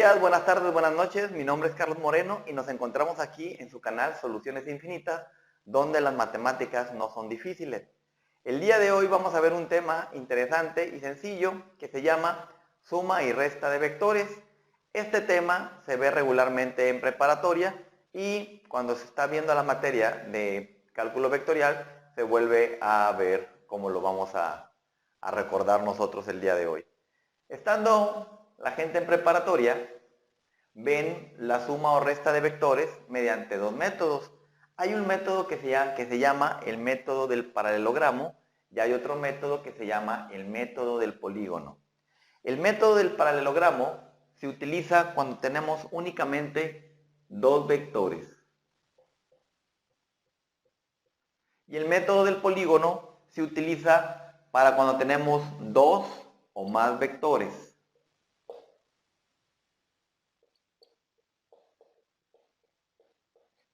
días, buenas tardes, buenas noches. Mi nombre es Carlos Moreno y nos encontramos aquí en su canal Soluciones Infinitas, donde las matemáticas no son difíciles. El día de hoy vamos a ver un tema interesante y sencillo que se llama suma y resta de vectores. Este tema se ve regularmente en preparatoria y cuando se está viendo la materia de cálculo vectorial se vuelve a ver cómo lo vamos a recordar nosotros el día de hoy. Estando la gente en preparatoria, ven la suma o resta de vectores mediante dos métodos. Hay un método que se llama el método del paralelogramo y hay otro método que se llama el método del polígono. El método del paralelogramo se utiliza cuando tenemos únicamente dos vectores. Y el método del polígono se utiliza para cuando tenemos dos o más vectores.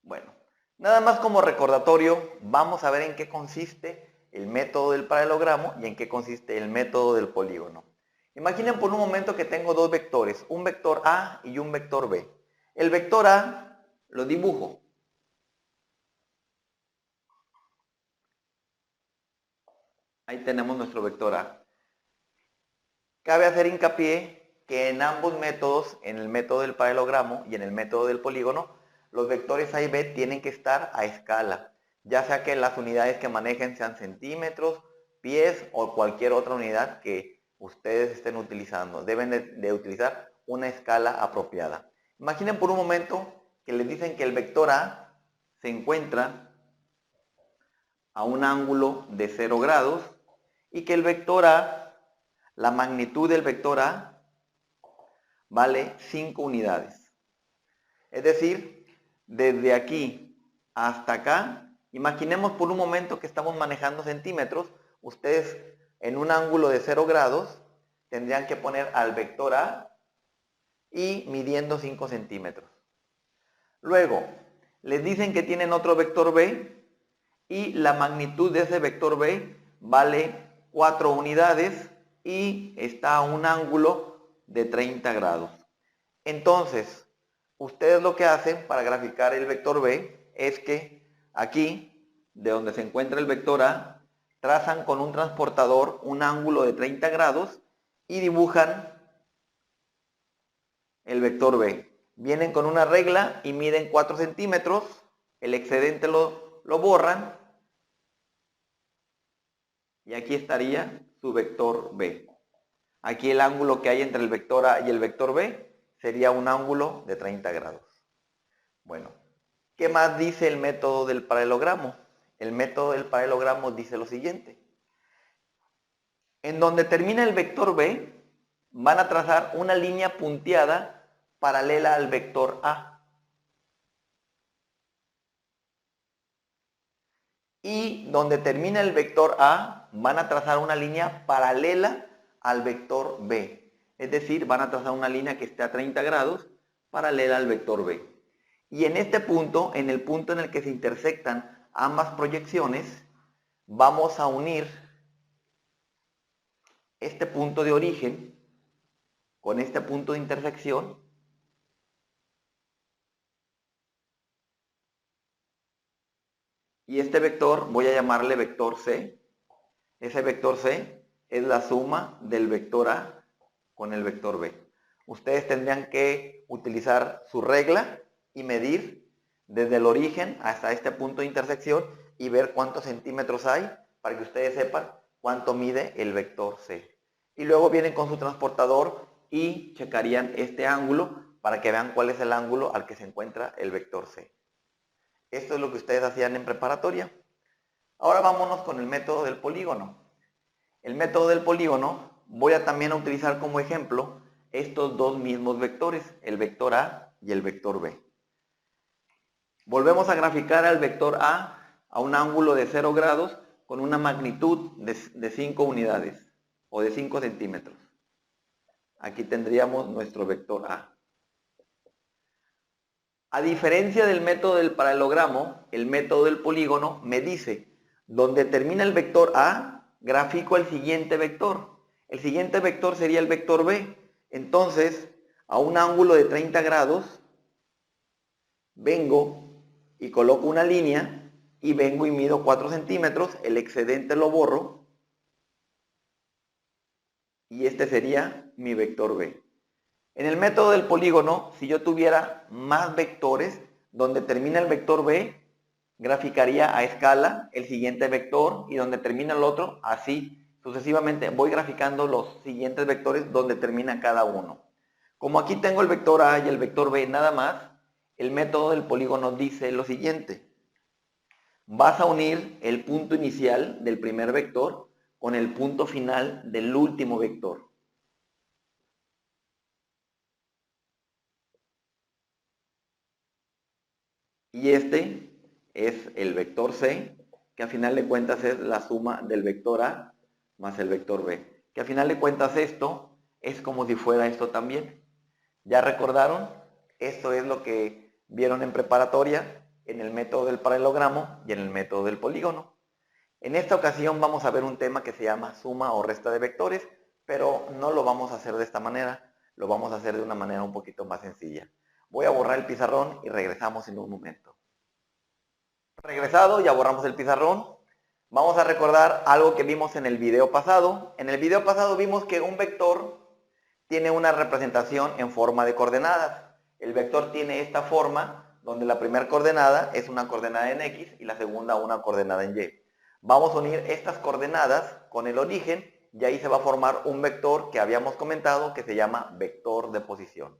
Bueno, nada más como recordatorio, vamos a ver en qué consiste el método del paralelogramo y en qué consiste el método del polígono. Imaginen por un momento que tengo dos vectores, un vector A y un vector B. El vector A lo dibujo. Ahí tenemos nuestro vector A. Cabe hacer hincapié que en ambos métodos, en el método del paralelogramo y en el método del polígono, los vectores A y B tienen que estar a escala, ya sea que las unidades que manejen sean centímetros, pies o cualquier otra unidad que ustedes estén utilizando. Deben de utilizar una escala apropiada. Imaginen por un momento que les dicen que el vector A se encuentra a un ángulo de 0 grados y que el vector A, la magnitud del vector A, vale 5 unidades. Es decir, desde aquí hasta acá, imaginemos por un momento que estamos manejando centímetros, ustedes en un ángulo de 0 grados tendrían que poner al vector A y midiendo 5 centímetros. Luego, les dicen que tienen otro vector B y la magnitud de ese vector B vale 4 unidades y está a un ángulo de 30 grados. Entonces, ustedes lo que hacen para graficar el vector B es que aquí, de donde se encuentra el vector A, trazan con un transportador un ángulo de 30 grados y dibujan el vector B. Vienen con una regla y miden 4 centímetros, el excedente lo borran y aquí estaría su vector B. Aquí el ángulo que hay entre el vector A y el vector B sería un ángulo de 30 grados. Bueno, ¿qué más dice el método del paralelogramo? El método del paralelogramo dice lo siguiente. En donde termina el vector B, van a trazar una línea punteada paralela al vector A. Y donde termina el vector A, van a trazar una línea paralela al vector B. Es decir, van a trazar una línea que esté a 30 grados paralela al vector B. Y en este punto, en el punto en el que se intersectan ambas proyecciones, vamos a unir este punto de origen con este punto de intersección y este vector voy a llamarle vector C. Ese vector C es la suma del vector A con el vector B. Ustedes tendrían que utilizar su regla y medir desde el origen hasta este punto de intersección y ver cuántos centímetros hay para que ustedes sepan cuánto mide el vector C. Y luego vienen con su transportador y checarían este ángulo para que vean cuál es el ángulo al que se encuentra el vector C. Esto es lo que ustedes hacían en preparatoria. Ahora vámonos con el método del polígono. El método del polígono voy a también utilizar como ejemplo estos dos mismos vectores, el vector A y el vector B. Volvemos a graficar al vector A un ángulo de 0 grados con una magnitud de 5 unidades o de 5 centímetros. Aquí tendríamos nuestro vector A. A diferencia del método del paralelogramo, el método del polígono me dice, donde termina el vector A, grafico el siguiente vector. El siguiente vector sería el vector B. Entonces, a un ángulo de 30 grados, vengo y coloco una línea y vengo y mido 4 centímetros, el excedente lo borro y este sería mi vector B. En el método del polígono, si yo tuviera más vectores, donde termina el vector B, graficaría a escala el siguiente vector y donde termina el otro, así sucesivamente voy graficando los siguientes vectores donde termina cada uno. Como aquí tengo el vector A y el vector B nada más, el método del polígono dice lo siguiente. Vas a unir el punto inicial del primer vector con el punto final del último vector. Y este es el vector C, que a final de cuentas es la suma del vector A más el vector B. Que a final de cuentas esto es como si fuera esto también. ¿Ya recordaron? Esto es lo que vieron en preparatoria, en el método del paralelogramo y en el método del polígono. En esta ocasión vamos a ver un tema que se llama suma o resta de vectores, pero no lo vamos a hacer de esta manera, lo vamos a hacer de una manera un poquito más sencilla. Voy a borrar el pizarrón y regresamos en un momento. Regresado, ya borramos el pizarrón. Vamos a recordar algo que vimos en el video pasado. En el video pasado vimos que un vector tiene una representación en forma de coordenadas. El vector tiene esta forma, donde la primera coordenada es una coordenada en X y la segunda una coordenada en Y. Vamos a unir estas coordenadas con el origen y ahí se va a formar un vector que habíamos comentado que se llama vector de posición.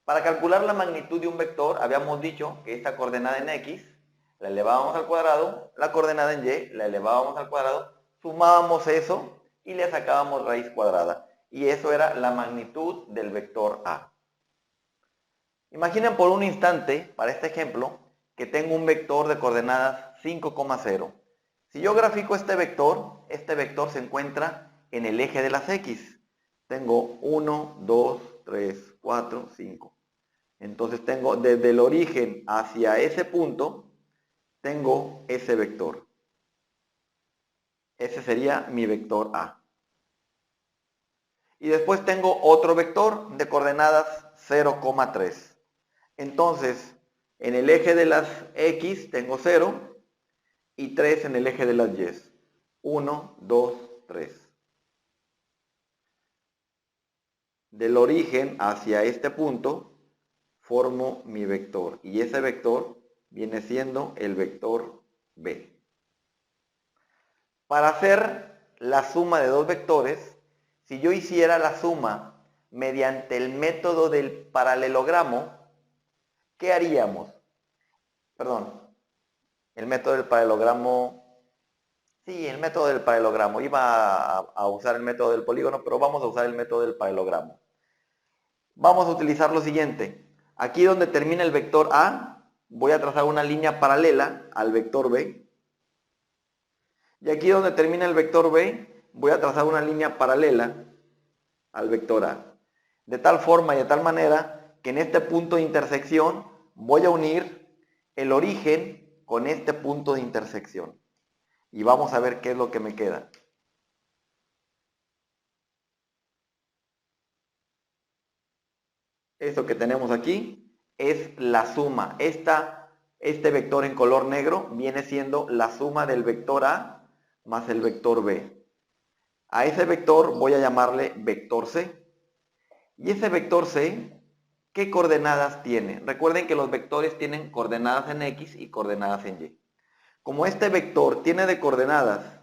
Para calcular la magnitud de un vector, habíamos dicho que esta coordenada en X la elevábamos al cuadrado, la coordenada en Y la elevábamos al cuadrado, sumábamos eso y le sacábamos raíz cuadrada. Y eso era la magnitud del vector A. Imaginen por un instante, para este ejemplo, que tengo un vector de coordenadas 5,0. Si yo grafico este vector se encuentra en el eje de las X. Tengo 1, 2, 3, 4, 5. Entonces tengo desde el origen hacia ese punto, tengo ese vector. Ese sería mi vector A. Y después tengo otro vector de coordenadas 0,3. Entonces, en el eje de las X tengo 0 y 3 en el eje de las Y. 1, 2, 3. Del origen hacia este punto formo mi vector y ese vector viene siendo el vector B. Para hacer la suma de dos vectores, si yo hiciera la suma mediante el método del paralelogramo, ¿qué haríamos? Perdón, el método del paralelogramo, sí, el método del paralelogramo. Iba a usar el método del polígono, pero vamos a usar el método del paralelogramo. Vamos a utilizar lo siguiente. Aquí donde termina el vector A, voy a trazar una línea paralela al vector B. Y aquí donde termina el vector B, voy a trazar una línea paralela al vector A. De tal forma y de tal manera que en este punto de intersección voy a unir el origen con este punto de intersección. Y vamos a ver qué es lo que me queda. Esto que tenemos aquí es la suma. Este vector en color negro viene siendo la suma del vector A más el vector B. A ese vector voy a llamarle vector C. Y ese vector C, ¿qué coordenadas tiene? Recuerden que los vectores tienen coordenadas en X y coordenadas en Y. Como este vector tiene de coordenadas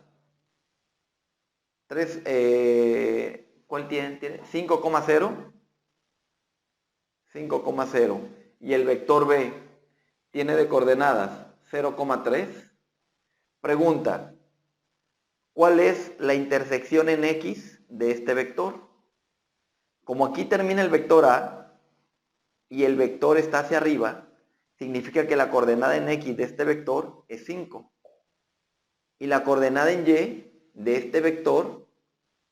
3, ¿cuál tiene? 5,0. 5,0 y el vector B tiene de coordenadas 0,3. Pregunta, ¿cuál es la intersección en X de este vector? Como aquí termina el vector A y el vector está hacia arriba, significa que la coordenada en X de este vector es 5. Y la coordenada en Y de este vector,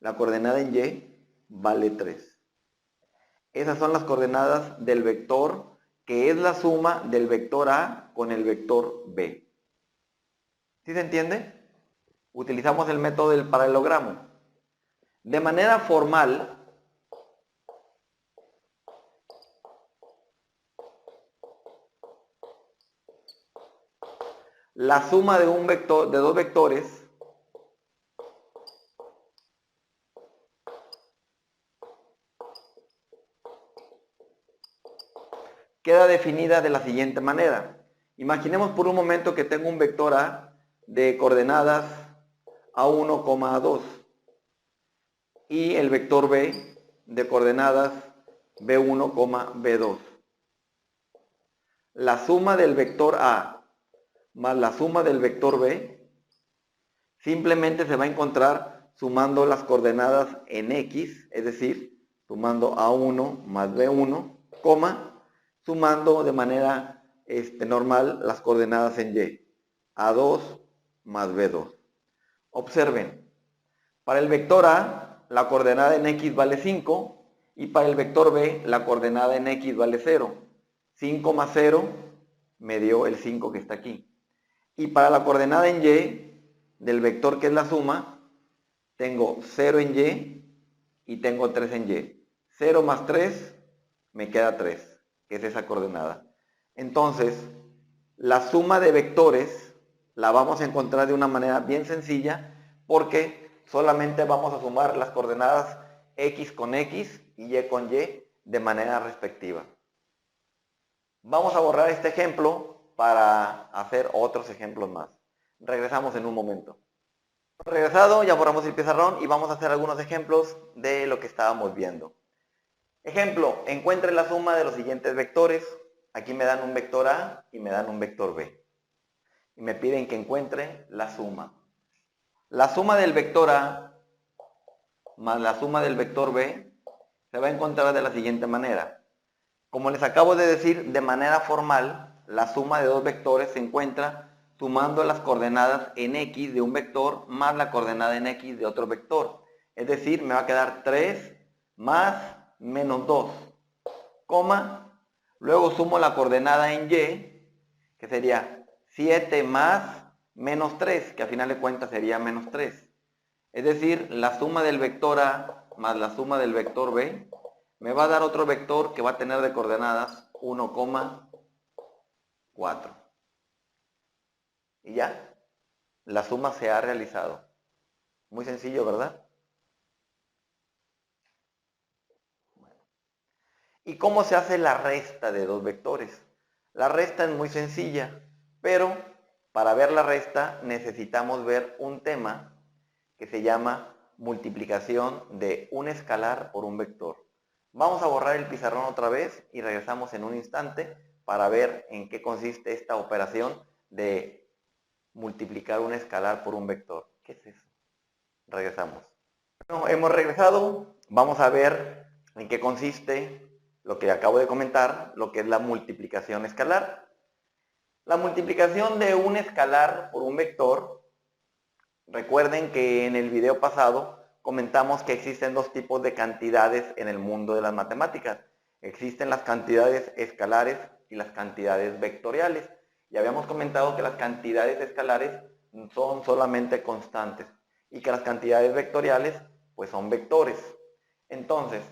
la coordenada en Y vale 3. Esas son las coordenadas del vector, que es la suma del vector A con el vector B. ¿Sí se entiende? Utilizamos el método del paralelogramo. De manera formal, La suma de un vector, de dos vectores queda definida de la siguiente manera. Imaginemos por un momento que tengo un vector A de coordenadas A1, A2 y el vector B de coordenadas B1, B2. La suma del vector A más la suma del vector B simplemente se va a encontrar sumando las coordenadas en X, es decir, sumando A1 más B1, sumando de manera normal las coordenadas en Y, A2 más B2. Observen, para el vector A, la coordenada en X vale 5 y para el vector B, la coordenada en X vale 0. 5 más 0 me dio el 5 que está aquí. Y para la coordenada en Y, del vector que es la suma, tengo 0 en Y y tengo 3 en Y. 0 más 3 me queda 3, que es esa coordenada. Entonces, la suma de vectores la vamos a encontrar de una manera bien sencilla porque solamente vamos a sumar las coordenadas X con X y Y con Y de manera respectiva. Vamos a borrar este ejemplo para hacer otros ejemplos más. Regresamos en un momento. Regresado, ya borramos el pizarrón y vamos a hacer algunos ejemplos de lo que estábamos viendo. Ejemplo, encuentre la suma de los siguientes vectores. Aquí me dan un vector A y me dan un vector B. Y me piden que encuentre la suma. La suma del vector A más la suma del vector B se va a encontrar de la siguiente manera. Como les acabo de decir, de manera formal, la suma de dos vectores se encuentra sumando las coordenadas en X de un vector más la coordenada en X de otro vector. Es decir, me va a quedar 3 más menos 2, luego sumo la coordenada en Y, que sería 7 más menos 3, que a final de cuentas sería menos 3. Es decir, la suma del vector A más la suma del vector B me va a dar otro vector que va a tener de coordenadas 1,4. Y ya, la suma se ha realizado. Muy sencillo, ¿verdad? ¿Y cómo se hace la resta de dos vectores? La resta es muy sencilla, pero para ver la resta necesitamos ver un tema que se llama multiplicación de un escalar por un vector. Vamos a borrar el pizarrón otra vez y regresamos en un instante para ver en qué consiste esta operación de multiplicar un escalar por un vector. ¿Qué es eso? Regresamos. Bueno, hemos regresado. Vamos a ver en qué consiste lo que acabo de comentar, lo que es la multiplicación escalar. La multiplicación de un escalar por un vector, recuerden que en el video pasado comentamos que existen dos tipos de cantidades en el mundo de las matemáticas. Existen las cantidades escalares y las cantidades vectoriales. Y habíamos comentado que las cantidades escalares son solamente constantes y que las cantidades vectoriales pues son vectores. Entonces,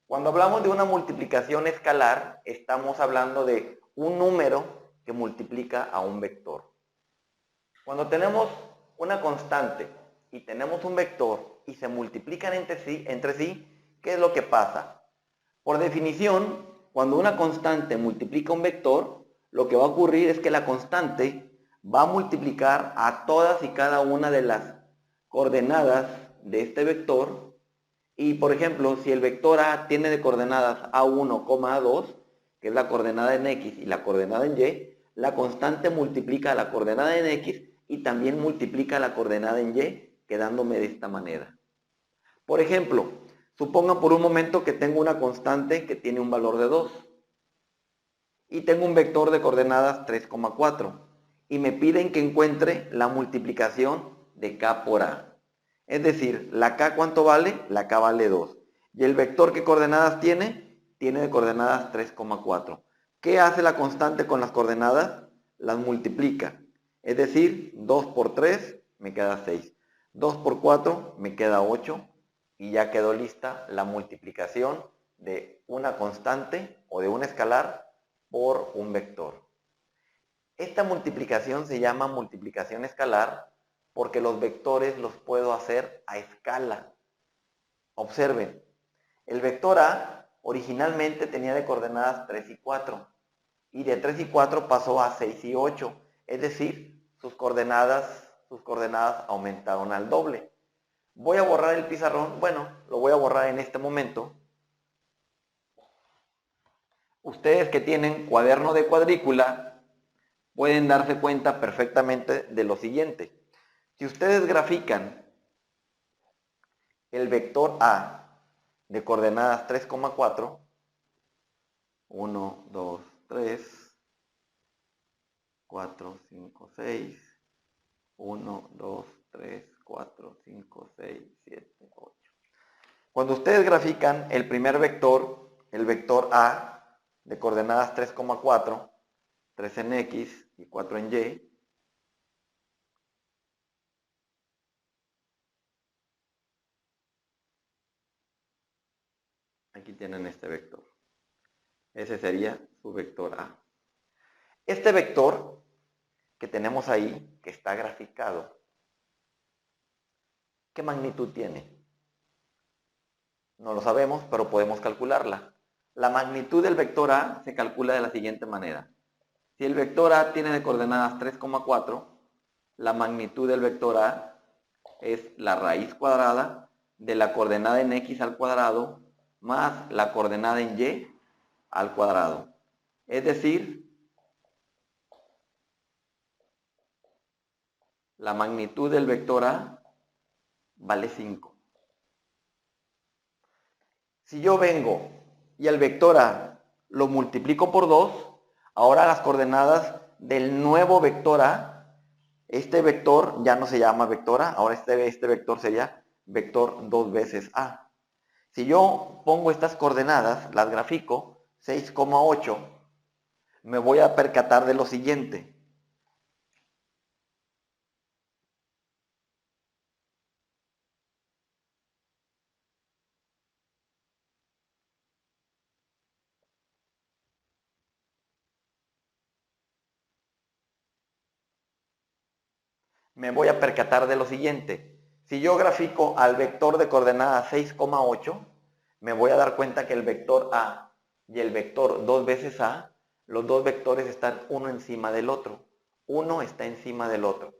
cuando hablamos de una multiplicación escalar, estamos hablando de un número que multiplica a un vector. Cuando tenemos una constante y tenemos un vector y se multiplican entre sí, ¿qué es lo que pasa? Por definición, cuando una constante multiplica un vector, lo que va a ocurrir es que la constante va a multiplicar a todas y cada una de las coordenadas de este vector. Y por ejemplo, si el vector A tiene de coordenadas A1, A2, que es la coordenada en X y la coordenada en Y, la constante multiplica la coordenada en X y también multiplica la coordenada en Y, quedándome de esta manera. Por ejemplo, supongan por un momento que tengo una constante que tiene un valor de 2 y tengo un vector de coordenadas 3,4 y me piden que encuentre la multiplicación de K por A. Es decir, la K ¿cuánto vale? La K vale 2. ¿Y el vector qué coordenadas tiene? Tiene de coordenadas 3,4. ¿Qué hace la constante con las coordenadas? Las multiplica. Es decir, 2 por 3 me queda 6. 2 por 4 me queda 8. Y ya quedó lista la multiplicación de una constante o de un escalar por un vector. Esta multiplicación se llama multiplicación escalar porque los vectores los puedo hacer a escala. Observen, el vector A originalmente tenía de coordenadas 3 y 4 y de 3 y 4 pasó a 6 y 8, es decir, sus coordenadas aumentaron al doble. Voy a borrar el pizarrón, bueno, lo voy a borrar en este momento. Ustedes que tienen cuaderno de cuadrícula pueden darse cuenta perfectamente de lo siguiente. Si ustedes grafican el vector A de coordenadas 3,4, 1, 2, 3, 4, 5, 6, 1, 2, 3, 4, 5, 6, 7, 8. Cuando ustedes grafican el primer vector, el vector A de coordenadas 3,4, 3 en X y 4 en Y, aquí tienen este vector. Ese sería su vector A. Este vector que tenemos ahí, que está graficado, ¿qué magnitud tiene? No lo sabemos, pero podemos calcularla. La magnitud del vector A se calcula de la siguiente manera. Si el vector A tiene de coordenadas 3,4, la magnitud del vector A es la raíz cuadrada de la coordenada en X al cuadrado más la coordenada en Y al cuadrado. Es decir, la magnitud del vector A vale 5. Si yo vengo y el vector A lo multiplico por 2, ahora las coordenadas del nuevo vector A, este vector ya no se llama vector A, ahora este vector sería vector 2 veces A. Si yo pongo estas coordenadas, las grafico, 6,8, me voy a percatar de lo siguiente. Me voy a percatar de lo siguiente. Si yo grafico al vector de coordenadas 6,8, me voy a dar cuenta que el vector A y el vector 2 veces A, los dos vectores están uno encima del otro. Uno está encima del otro.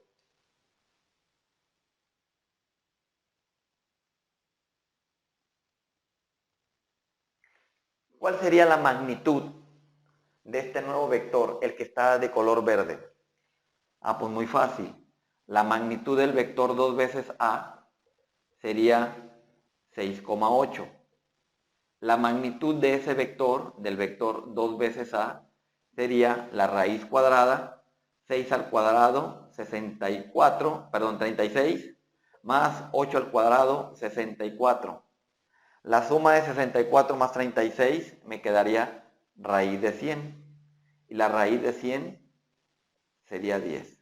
¿Cuál sería la magnitud de este nuevo vector, el que está de color verde? Ah, pues muy fácil. La magnitud del vector 2 veces A sería 6,8. La magnitud de ese vector, del vector 2 veces A, sería la raíz cuadrada, 6 al cuadrado, 36, más 8 al cuadrado, 64. La suma de 64 más 36 me quedaría raíz de 100. Y la raíz de 100 sería 10.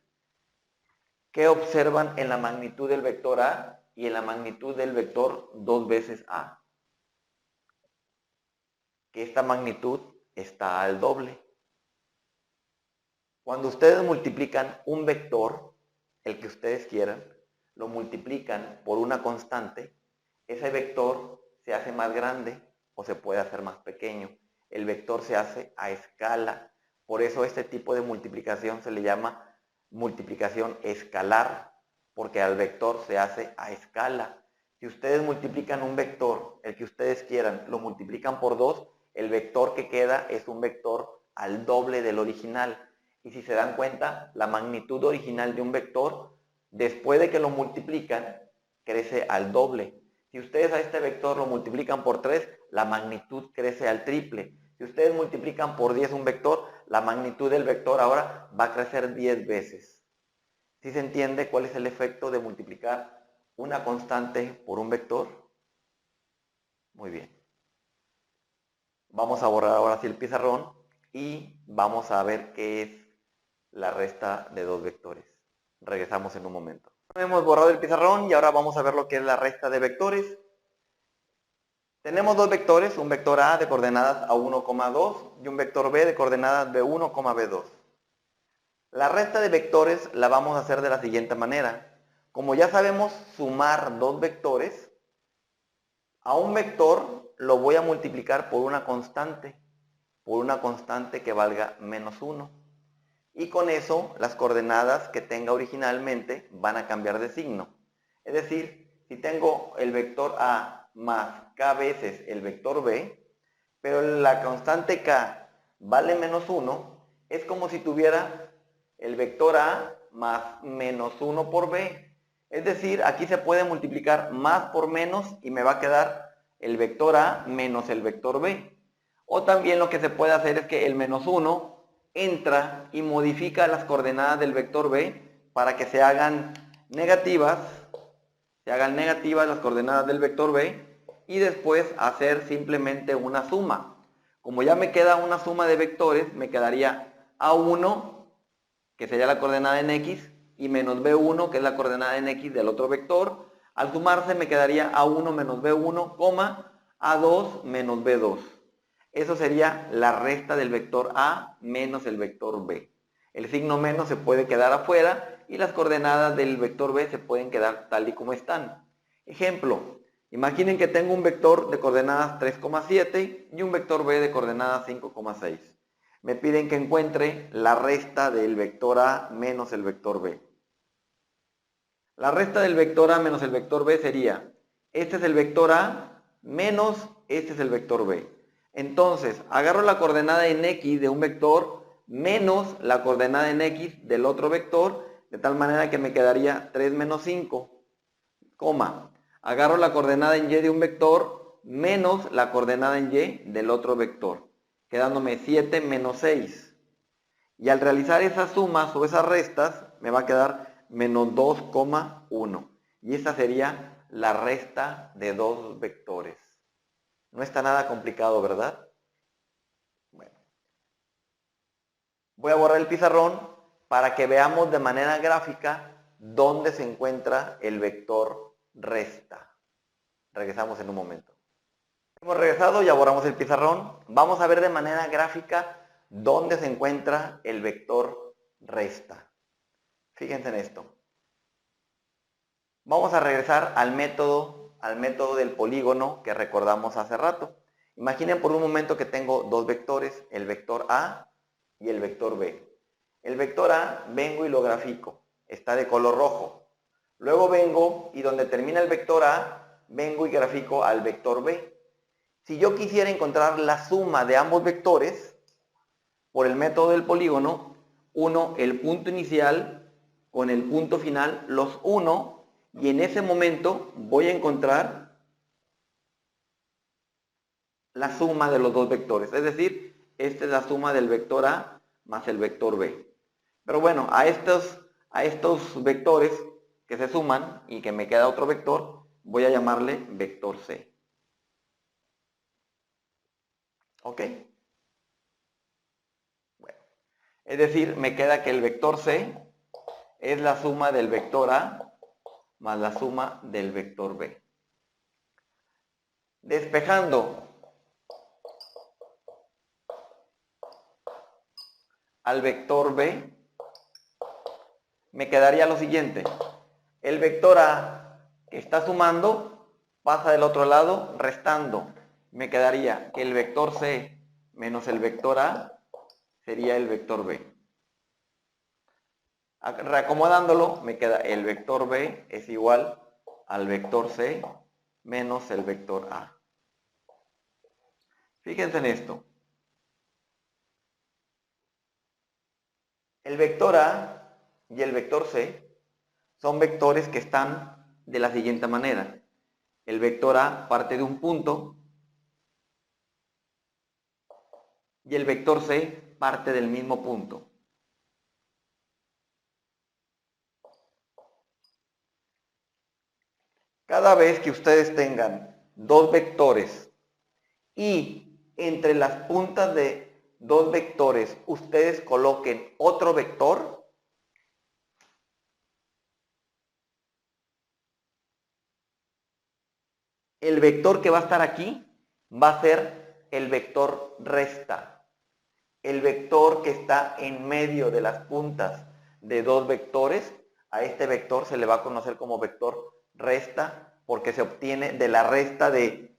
¿Qué observan en la magnitud del vector A y en la magnitud del vector 2 veces A? Que esta magnitud está al doble. Cuando ustedes multiplican un vector, el que ustedes quieran, lo multiplican por una constante, ese vector se hace más grande o se puede hacer más pequeño. El vector se hace a escala. Por eso este tipo de multiplicación se le llama multiplicación escalar, porque al vector se hace a escala. Si ustedes multiplican un vector, el que ustedes quieran, lo multiplican por 2, el vector que queda es un vector al doble del original. Y si se dan cuenta, la magnitud original de un vector, después de que lo multiplican, crece al doble. Si ustedes a este vector lo multiplican por 3, la magnitud crece al triple. Si ustedes multiplican por 10 un vector, la magnitud del vector ahora va a crecer 10 veces. ¿Sí se entiende cuál es el efecto de multiplicar una constante por un vector? Muy bien. Vamos a borrar ahora sí el pizarrón y vamos a ver qué es la resta de dos vectores. Regresamos en un momento. Hemos borrado el pizarrón y ahora vamos a ver lo que es la resta de vectores. Tenemos dos vectores, un vector A de coordenadas A1,2 y un vector B de coordenadas B1, B2. La resta de vectores la vamos a hacer de la siguiente manera. Como ya sabemos sumar dos vectores, a un vector lo voy a multiplicar por una constante que valga -1. Y con eso las coordenadas que tenga originalmente van a cambiar de signo. Es decir, si tengo el vector A más k veces el vector B, pero la constante k vale -1, es como si tuviera el vector A más -1 por B. Es decir, aquí se puede multiplicar más por menos y me va a quedar el vector A menos el vector B. O también lo que se puede hacer es que el -1 entra y modifica las coordenadas del vector B para que se hagan negativas las coordenadas del vector B y después hacer simplemente una suma. Como ya me queda una suma de vectores, me quedaría A1, que sería la coordenada en X, y menos B1, que es la coordenada en X del otro vector. Al sumarse me quedaría A1 menos B1, A2 menos B2. Eso sería la resta del vector A menos el vector B. El signo menos se puede quedar afuera y las coordenadas del vector B se pueden quedar tal y como están. Ejemplo, imaginen que tengo un vector de coordenadas 3,7 y un vector B de coordenadas 5,6. Me piden que encuentre la resta del vector A menos el vector B. La resta del vector A menos el vector B sería, este es el vector A menos este es el vector B. Entonces, agarro la coordenada en X de un vector menos la coordenada en X del otro vector, de tal manera que me quedaría 3 menos 5, agarro la coordenada en Y de un vector menos la coordenada en Y del otro vector, quedándome 7 menos 6. Y al realizar esas sumas o esas restas, me va a quedar menos 2,1. Y esa sería la resta de dos vectores. No está nada complicado, ¿verdad? Bueno, voy a borrar el pizarrón para que veamos de manera gráfica dónde se encuentra el vector resta. Regresamos en un momento. Hemos regresado, ya borramos el pizarrón. Vamos a ver de manera gráfica dónde se encuentra el vector resta. Fíjense en esto. Vamos a regresar al método del polígono que recordamos hace rato. Imaginen por un momento que tengo dos vectores, el vector A y el vector B. El vector A vengo y lo grafico, está de color rojo. Luego vengo y donde termina el vector A, vengo y grafico al vector B. Si yo quisiera encontrar la suma de ambos vectores, por el método del polígono, uno el punto inicial con el punto final, los uno, y en ese momento voy a encontrar la suma de los dos vectores. Es decir, esta es la suma del vector A más el vector B. Pero bueno, a estos vectores que se suman y que me queda otro vector, voy a llamarle vector C. ¿Ok? Bueno, es decir, me queda que el vector C es la suma del vector A más la suma del vector B. Despejando al vector B, me quedaría lo siguiente. El vector A que está sumando pasa del otro lado restando. Me quedaría que el vector C menos el vector A sería el vector B. Reacomodándolo, me queda el vector B es igual al vector C menos el vector A. Fíjense en esto. El vector A y el vector C son vectores que están de la siguiente manera. El vector A parte de un punto y el vector C parte del mismo punto. Cada vez que ustedes tengan dos vectores y entre las puntas de dos vectores ustedes coloquen otro vector, el vector que va a estar aquí va a ser el vector resta. el vector que está en medio de las puntas de dos vectores, a este vector se le va a conocer como vector resta, porque se obtiene de la resta de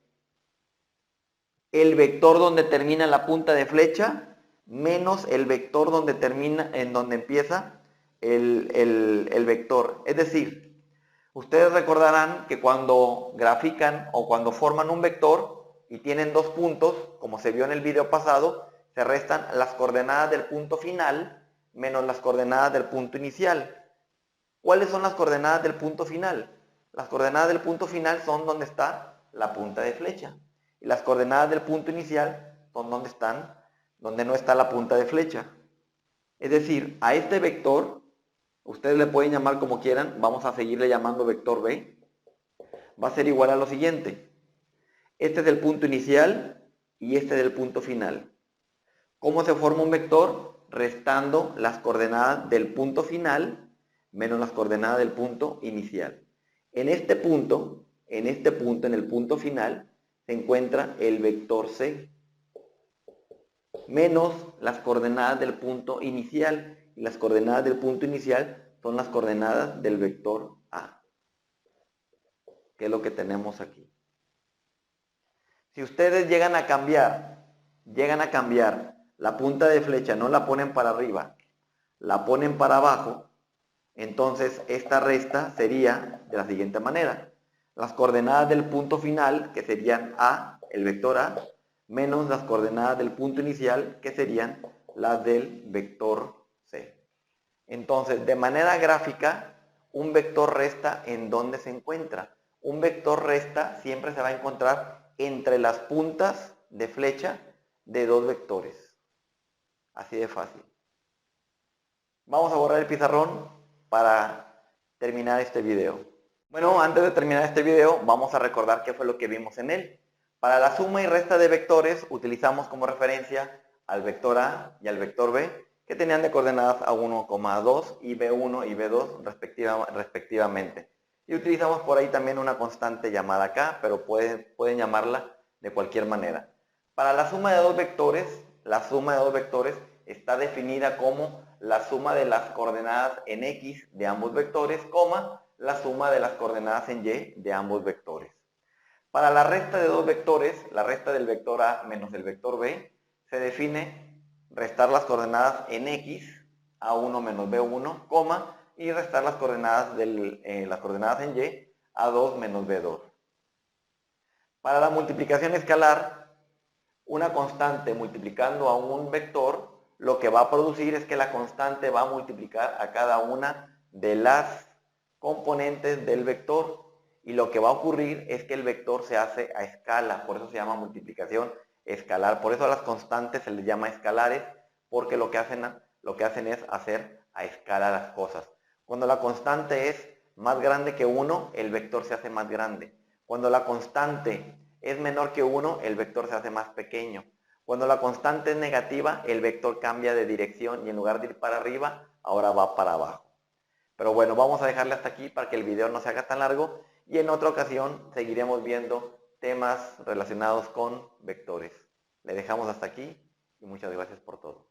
el vector donde termina la punta de flecha menos el vector donde termina, en donde empieza el vector. Es decir, ustedes recordarán que cuando grafican o cuando forman un vector y tienen dos puntos, como se vio en el video pasado, se restan las coordenadas del punto final menos las coordenadas del punto inicial. ¿Cuáles son las coordenadas del punto final? Las coordenadas del punto final son donde está la punta de flecha. Y las coordenadas del punto inicial son donde no está la punta de flecha. Es decir, a este vector, ustedes le pueden llamar como quieran, vamos a seguirle llamando vector B, va a ser igual a lo siguiente. Este es el punto inicial y este es el punto final. ¿Cómo se forma un vector? Restando las coordenadas del punto final menos las coordenadas del punto inicial. En este punto, en el punto final, se encuentra el vector C menos las coordenadas del punto inicial. Y las coordenadas del punto inicial son las coordenadas del vector A, que es lo que tenemos aquí. Si ustedes llegan a cambiar la punta de flecha, no la ponen para arriba, la ponen para abajo, entonces esta resta sería de la siguiente manera. Las coordenadas del punto final, que serían A, el vector A, menos las coordenadas del punto inicial, que serían las del vector C. Entonces, de manera gráfica, un vector resta ¿en dónde se encuentra? Un vector resta siempre se va a encontrar entre las puntas de flecha de dos vectores. Así de fácil. Vamos a borrar el pizarrón para terminar este video. Bueno, antes de terminar este video, vamos a recordar qué fue lo que vimos en él. Para la suma y resta de vectores, utilizamos como referencia al vector A y al vector B, que tenían de coordenadas A1, A2 y B1 y B2 respectivamente. Y utilizamos por ahí también una constante llamada K, pero pueden llamarla de cualquier manera. Para la suma de dos vectores, está definida como la suma de las coordenadas en X de ambos vectores, la suma de las coordenadas en Y de ambos vectores. Para la resta de dos vectores, la resta del vector A menos el vector B, se define restar las coordenadas en X, A1 menos B1, y restar las coordenadas en Y, A2 menos B2. Para la multiplicación escalar, una constante multiplicando a un vector, lo que va a producir es que la constante va a multiplicar a cada una de las componentes del vector. Y lo que va a ocurrir es que el vector se hace a escala, por eso se llama multiplicación escalar. Por eso a las constantes se les llama escalares, porque lo que hacen es hacer a escala las cosas. Cuando la constante es más grande que 1, el vector se hace más grande. Cuando la constante es menor que 1, el vector se hace más pequeño. Cuando la constante es negativa, el vector cambia de dirección y en lugar de ir para arriba, ahora va para abajo. Pero bueno, vamos a dejarle hasta aquí para que el video no se haga tan largo y en otra ocasión seguiremos viendo temas relacionados con vectores. Le dejamos hasta aquí y muchas gracias por todo.